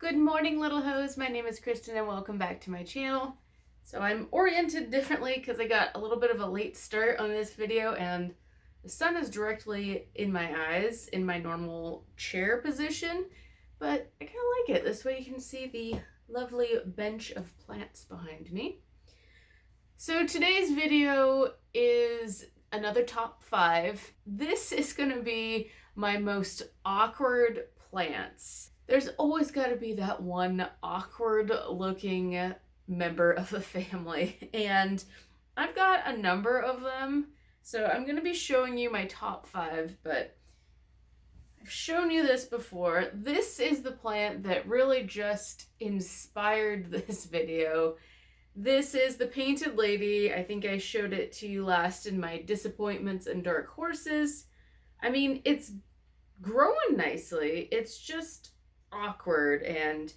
Good morning, little hoes. My name is Kristen and welcome back to my channel. So I'm oriented differently because I got a little bit of a late start on this video and the sun is directly in my eyes in my normal chair position, but I kind of like it. This way you can see the lovely bench of plants behind me. So today's video is another top 5. This is going to be my most awkward plants. There's always got to be that one awkward looking member of the family, and I've got a number of them, so I'm going to be showing you my top 5, but I've shown you this before. This is the plant that really just inspired this video. This is the Painted Lady. I think I showed it to you last in my Disappointments and Dark Horses. I mean, it's growing nicely. It's just awkward, and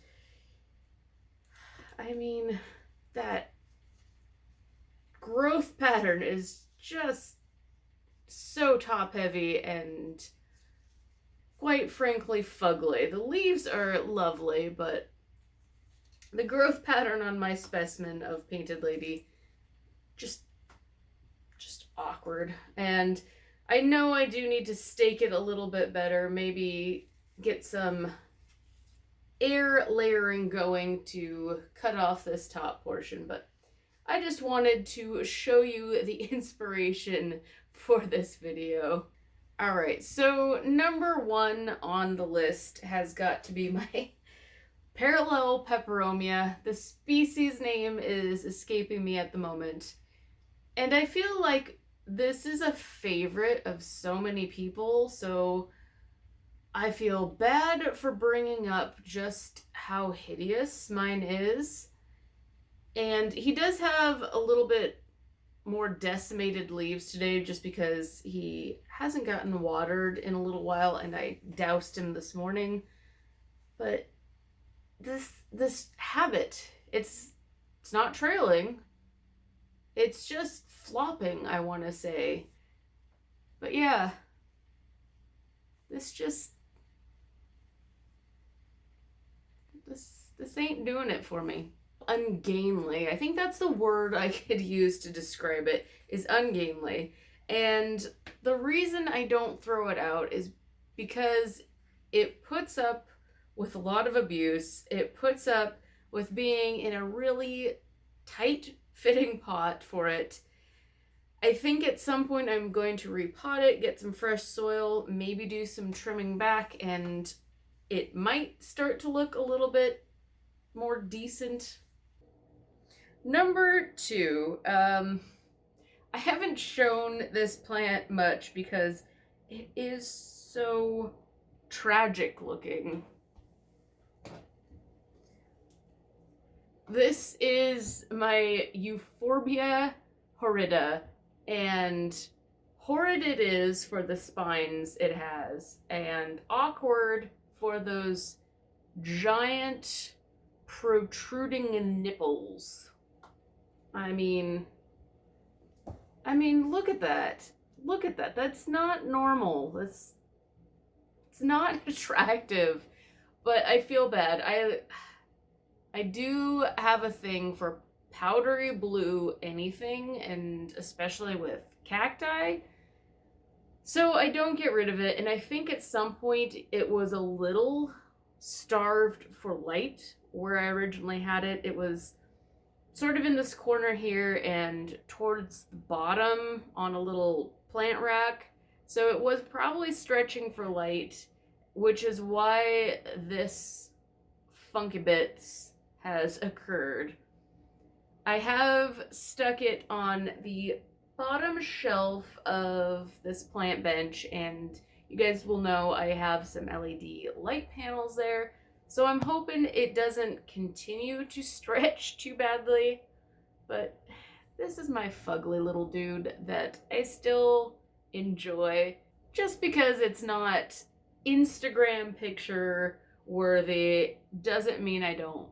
I mean, that growth pattern is just so top heavy and quite frankly fugly. The leaves are lovely, but the growth pattern on my specimen of Painted Lady just awkward. And I know I do need to stake it a little bit better, maybe get some air layering going to cut off this top portion, but I just wanted to show you the inspiration for this video. Alright, so number 1 on the list has got to be my parallel Peperomia. The species name is escaping me at the moment, and I feel like this is a favorite of so many people, so I feel bad for bringing up just how hideous mine is. And he does have a little bit more decimated leaves today just because he hasn't gotten watered in a little while and I doused him this morning. But this habit, it's not trailing. It's just flopping, I want to say. But yeah, this ain't doing it for me. Ungainly. I think that's the word I could use to describe it, is ungainly. And the reason I don't throw it out is because it puts up with a lot of abuse. It puts up with being in a really tight fitting pot for it. I think at some point I'm going to repot it, get some fresh soil, maybe do some trimming back, and it might start to look a little bit more decent. Number 2, I haven't shown this plant much because it is so tragic looking. This is my Euphorbia Horida, and horrid it is for the spines it has, and awkward for those giant protruding nipples. I mean, look at that. Look at that. That's not normal. It's not attractive, but I feel bad. I do have a thing for powdery blue anything, and especially with cacti. So I don't get rid of it, and I think at some point it was a little starved for light where I originally had it. It was sort of in this corner here and towards the bottom on a little plant rack. So it was probably stretching for light, which is why this funky bits has occurred. I have stuck it on the bottom shelf of this plant bench, and you guys will know I have some LED light panels there, so I'm hoping it doesn't continue to stretch too badly. But this is my fugly little dude that I still enjoy, just because it's not Instagram picture worthy doesn't mean I don't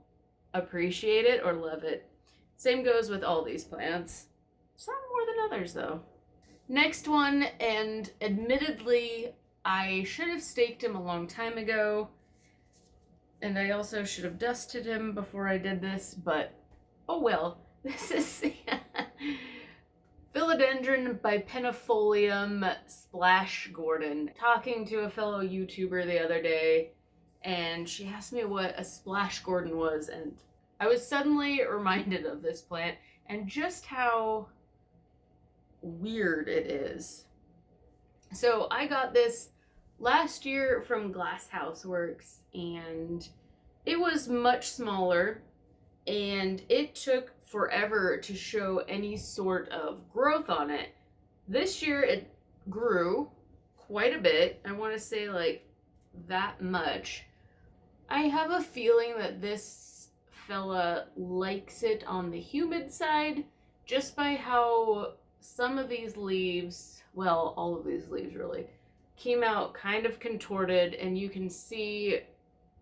appreciate it or love it. Same goes with all these plants. Some more than others, though. Next one, and admittedly, I should have staked him a long time ago. And I also should have dusted him before I did this, but oh well. This is Philodendron by Penifolium Splash Gordon. Talking to a fellow YouTuber the other day, and she asked me what a Splash Gordon was, and I was suddenly reminded of this plant and just how weird it is. So I got this last year from Glass Houseworks, and it was much smaller, and it took forever to show any sort of growth on it. This year it grew quite a bit. I want to say like that much. I have a feeling that this fella likes it on the humid side, just by how some of these leaves, well, all of these leaves really, came out kind of contorted, and you can see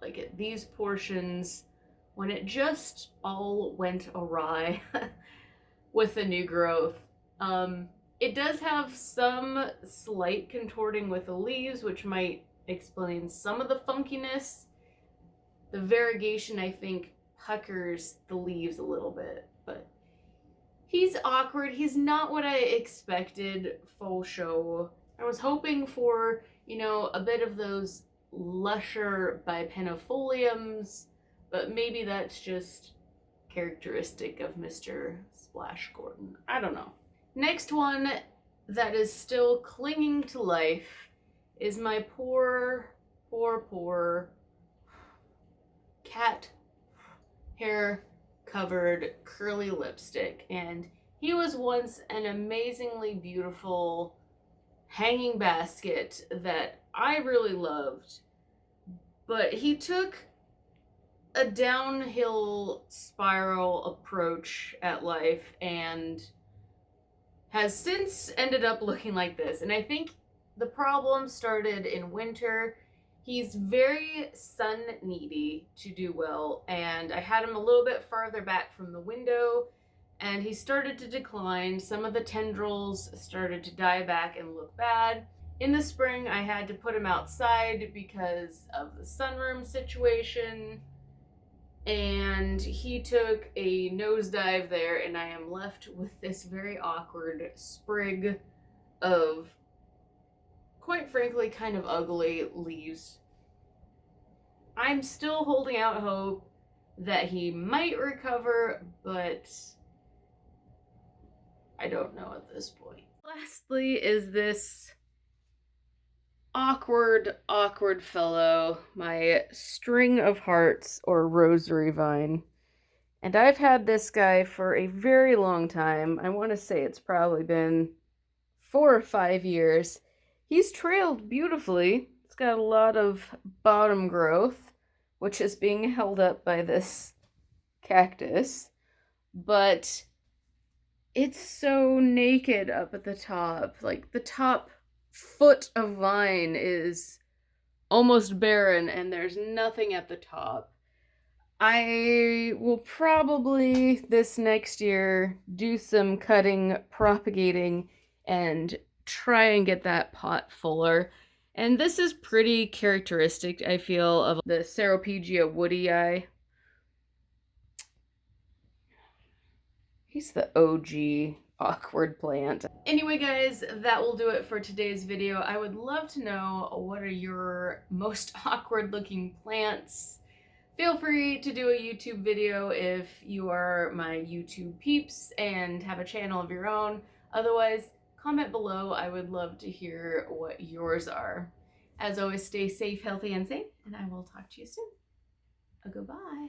like at these portions when it just all went awry with the new growth. It does have some slight contorting with the leaves, which might explain some of the funkiness. The variegation, I think, puckers the leaves a little bit, but he's awkward. He's not what I expected full show. I was hoping for, you know, a bit of those lusher bipenifoliums, but maybe that's just characteristic of Mr. Splash Gordon. I don't know. Next one that is still clinging to life is my poor cat hair covered curly lipstick. And he was once an amazingly beautiful hanging basket that I really loved, but he took a downhill spiral approach at life and has since ended up looking like this. And I think the problem started in winter. He's very sun needy to do well, and I had him a little bit farther back from the window, and he started to decline. Some of the tendrils started to die back and look bad. In the spring, I had to put him outside because of the sunroom situation, and he took a nosedive there, and I am left with this very awkward sprig of, quite frankly, kind of ugly leaves. I'm still holding out hope that he might recover, but I don't know at this point. Lastly is this awkward fellow, my string of hearts or rosary vine. And I've had this guy for a very long time. I want to say it's probably been 4 or 5 years. He's trailed beautifully. It's got a lot of bottom growth, which is being held up by this cactus, but it's so naked up at the top. Like, the top foot of vine is almost barren, and there's nothing at the top. I will probably this next year do some cutting, propagating, and try and get that pot fuller. And this is pretty characteristic, I feel, of the Ceropegia woodii. He's the OG awkward plant. Anyway, guys, that will do it for today's video. I would love to know, what are your most awkward looking plants? Feel free to do a YouTube video if you are my YouTube peeps and have a channel of your own. Otherwise, comment below. I would love to hear what yours are. As always, stay safe, healthy, and sane, and I will talk to you soon. Goodbye.